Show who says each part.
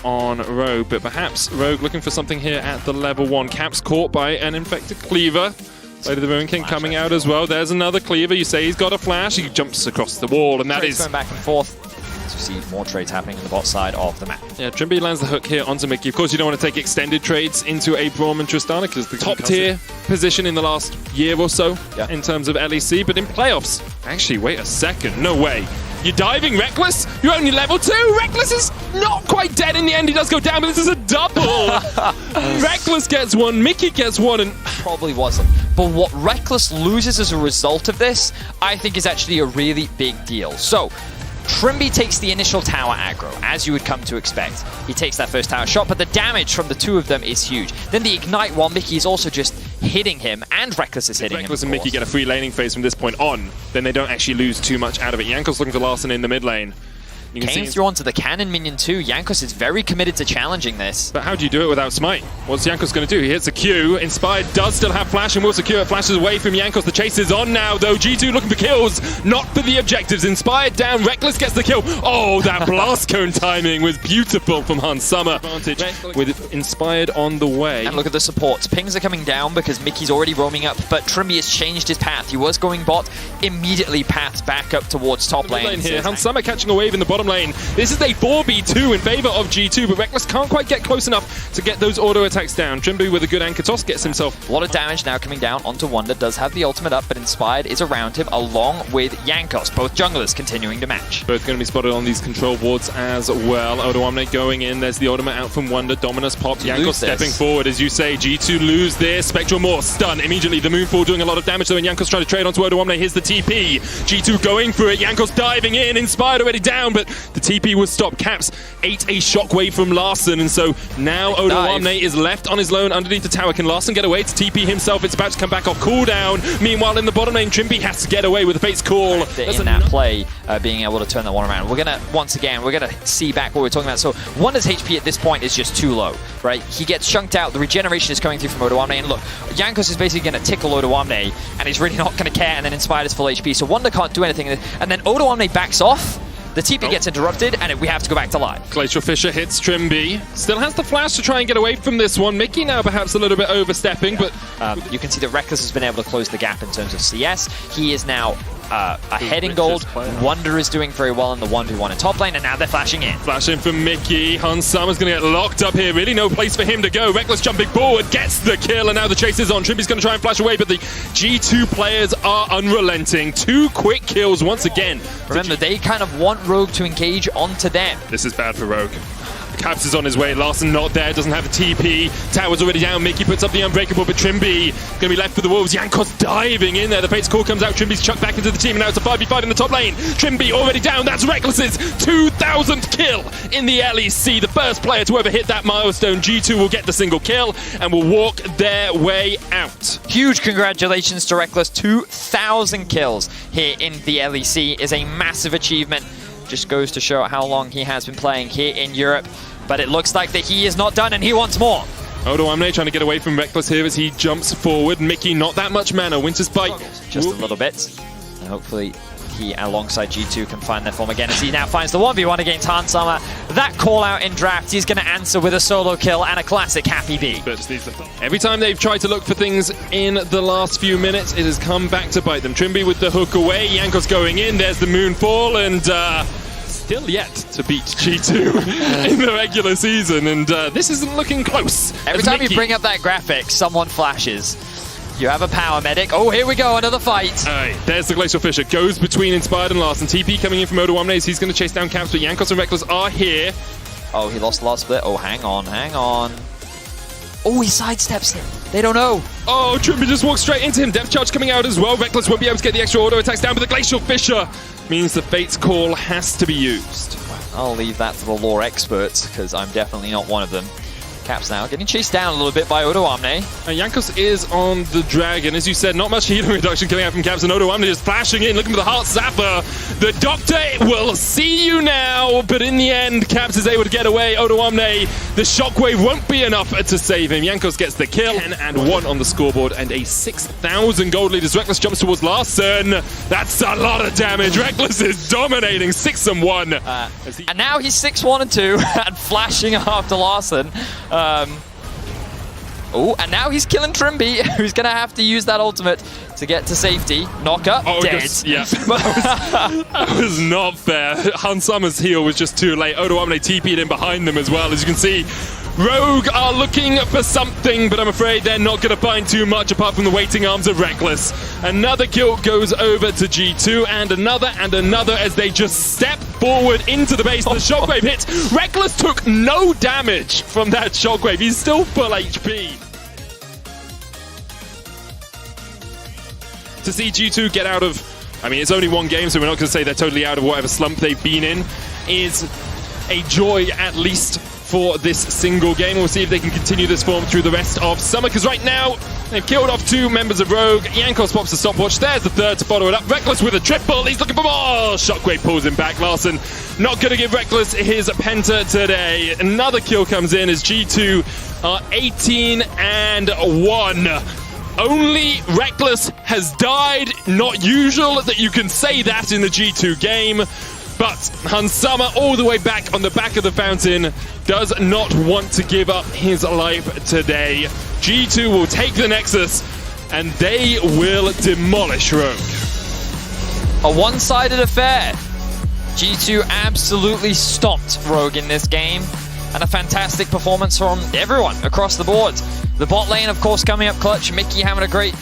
Speaker 1: on Rogue, but perhaps Rogue looking for something here at the level 1. Caps caught by an infected cleaver. Lady the Moon King coming out as well. There's another cleaver. You say he's got a flash. He jumps across the wall, and that is
Speaker 2: going back and forth. So you see more trades happening on the bot side of the map.
Speaker 1: Yeah, Trimby lands the hook here onto Mickey. Of course, you don't want to take extended trades into a Braum and Tristana because the top tier position in the last year or so in terms of LEC, but in playoffs, actually, wait a second, no way. You're diving Rekkles? You're only level 2? Rekkles is not quite dead in the end. He does go down, but this is a double. Rekkles gets one, Mickey gets one, and
Speaker 2: probably wasn't. But what Rekkles loses as a result of this, I think is actually a really big deal. So, Trimby takes the initial tower aggro, as you would come to expect. He takes that first tower shot, but the damage from the two of them is huge. Then the ignite while Mickey is also just hitting him, and Rekkles is hitting him.
Speaker 1: Rekkles and Mickey get a free laning phase from this point on, then they don't actually lose too much out of it. Jankos looking for Larson in the mid lane. You can
Speaker 2: Kane's through onto the cannon minion too. Jankos is very committed to challenging this.
Speaker 1: But how do you do it without Smite? What's Jankos going to do? He hits a Q. Inspired does still have flash and will secure it. Flashes away from Jankos. The chase is on now though. G2 looking for kills, not for the objectives. Inspired down. Rekkles gets the kill. Oh, that blast cone timing was beautiful from Hans Summer. Advantage with Inspired on the way.
Speaker 2: And look at the supports. Pings are coming down because Mickey's already roaming up, but Trimby has changed his path. He was going bot, immediately paths back up towards top lane.
Speaker 1: Here. Hans Summer catching a wave in the bottom lane. This is a 4v2 in favor of G2, but Rekkles can't quite get close enough to get those auto attacks down. Trimby with a good anchor toss gets himself
Speaker 2: a lot of damage now coming down onto Wonder. Does have the ultimate up, but Inspired is around him along with Jankos. Both junglers continuing to match.
Speaker 1: Both going to be spotted on these control wards as well. Odoamne going in. There's the ultimate out from Wonder. Dominus popped. Jankos stepping forward, as you say. G2 lose this. Spectral Maw stun immediately. The Moonfall doing a lot of damage though, and Jankos trying to trade onto Odoamne. Here's the TP. G2 going for it. Jankos diving in. Inspired already down, but the TP was stopped. Caps ate a shockwave from Larson, and so now Odoamne is left on his lone underneath the tower. Can Larson get away to TP himself? It's about to come back off cooldown. Meanwhile, in the bottom lane, Trimby has to get away with the Fate's Call.
Speaker 2: In that play, being able to turn that one around. We're going to, once again, we're going to see back what we're talking about. So Wonder's HP at this point is just too low, right? He gets chunked out. The regeneration is coming through from Odoamne, and look, Jankos is basically going to tickle Odoamne, and he's really not going to care, and then Inspired is full HP. So Wonder can't do anything, and then Odoamne backs off. The TP gets interrupted, and we have to go back to live.
Speaker 1: Glacial Fissure hits Trimby. Still has the flash to try and get away from this one. Mickey now perhaps a little bit overstepping, but
Speaker 2: you can see that Rekkles has been able to close the gap in terms of CS. He is now ahead in gold. Wonder is doing very well in the 1v1 in top lane, and now they're flashing in.
Speaker 1: Flashing from Mickey. Hans Summer's going to get locked up here. Really no place for him to go. Rekkles jumping forward, gets the kill, and now the chase is on. Trimby's going to try and flash away, but the G2 players are unrelenting. 2 quick kills once again.
Speaker 2: Remember, they kind of want Rogue to engage onto them.
Speaker 1: This is bad for Rogue. Caps is on his way. Larson not there, doesn't have a TP. Tower's already down. Mickey puts up the Unbreakable, but Trimby going to be left for the Wolves. Jankos diving in there. The Fate's Call comes out. Trimby's chucked back into the team, and now it's a 5v5 in the top lane. Trimby already down. That's Rekkles's 2,000th kill in the LEC. The first player to ever hit that milestone. G2 will get the single kill and will walk their way out.
Speaker 2: Huge congratulations to Rekkles. 2,000 kills here in the LEC is a massive achievement. Just goes to show how long he has been playing here in Europe. But it looks like that he is not done and he wants more.
Speaker 1: Odoamne trying to get away from Rekkles here as he jumps forward. Mickey, not that much mana. Winter's Bite.
Speaker 2: Just a little bit. And hopefully he, alongside G2, can find their form again as he now finds the 1v1 against Hans Summer. That call out in draft, he's going to answer with a solo kill and a classic Happy B.
Speaker 1: Every time they've tried to look for things in the last few minutes, it has come back to bite them. Trimby with the hook away. Jankos going in. There's the Moonfall, and still yet to beat G2 in the regular season, and this isn't looking close.
Speaker 2: Every time you bring up that graphic, someone flashes. You have a power medic. Oh, here we go, another fight.
Speaker 1: There's the Glacial Fissure. Goes between Inspired and Larson. TP coming in from Odoamne. He's going to chase down Caps, but Jankos and Rekkles are here.
Speaker 2: Oh, he lost the last split. Oh, hang on, hang on. Oh, he sidesteps him. They don't know.
Speaker 1: Oh, Trimby just walks straight into him. Depth charge coming out as well. Rekkles won't be able to get the extra auto attacks down, but the Glacial Fissure means the Fate's Call has to be used.
Speaker 2: I'll leave that to the lore experts, because I'm definitely not one of them. Caps now getting chased down a little bit by Odoamne.
Speaker 1: Jankos is on the Dragon. As you said, not much healing reduction coming out from Caps, and Odoamne just flashing in, looking for the Heart Zapper. The Doctor will see you now, but in the end, Caps is able to get away. Odoamne, the Shockwave won't be enough to save him. Jankos gets the kill, 10-1 on the scoreboard, and a 6,000 gold lead as Rekkles jumps towards Larson. That's a lot of damage. Rekkles is dominating, 6-1.
Speaker 2: And now he's 6-1-2 and flashing after Larson. Oh, and now he's killing Trimby, who's going to have to use that ultimate to get to safety. Knock up, dead.
Speaker 1: Yeah, that was not fair. Hansama's heal was just too late. Odoamne TP'd in behind them as well. As you can see, Rogue are looking for something, but I'm afraid they're not going to find too much apart from the waiting arms of Rekkles. Another kill goes over to G2, and another as they just step forward into the base. The Shockwave hits. Rekkles took no damage from that Shockwave. He's still full HP. To see G2 get out of, I mean, it's only one game, so we're not going to say they're totally out of whatever slump they've been in, is a joy at least for this single game. We'll see if they can continue this form through the rest of summer, because right now they've killed off 2 members of Rogue. Jankos pops the stopwatch. There's the third to follow it up. Rekkles with a triple. He's looking for more. Shockwave pulls him back. Larson not going to give Rekkles his penta today. Another kill comes in as G2 are 18-1. Only Rekkles has died. Not usual that you can say that in the G2 game. But Hansama, all the way back on the back of the fountain, does not want to give up his life today. G2 will take the Nexus, and they will demolish Rogue.
Speaker 2: A one-sided affair. G2 absolutely stomped Rogue in this game, and a fantastic performance from everyone across the board. The bot lane, of course, coming up clutch. Mickey having a great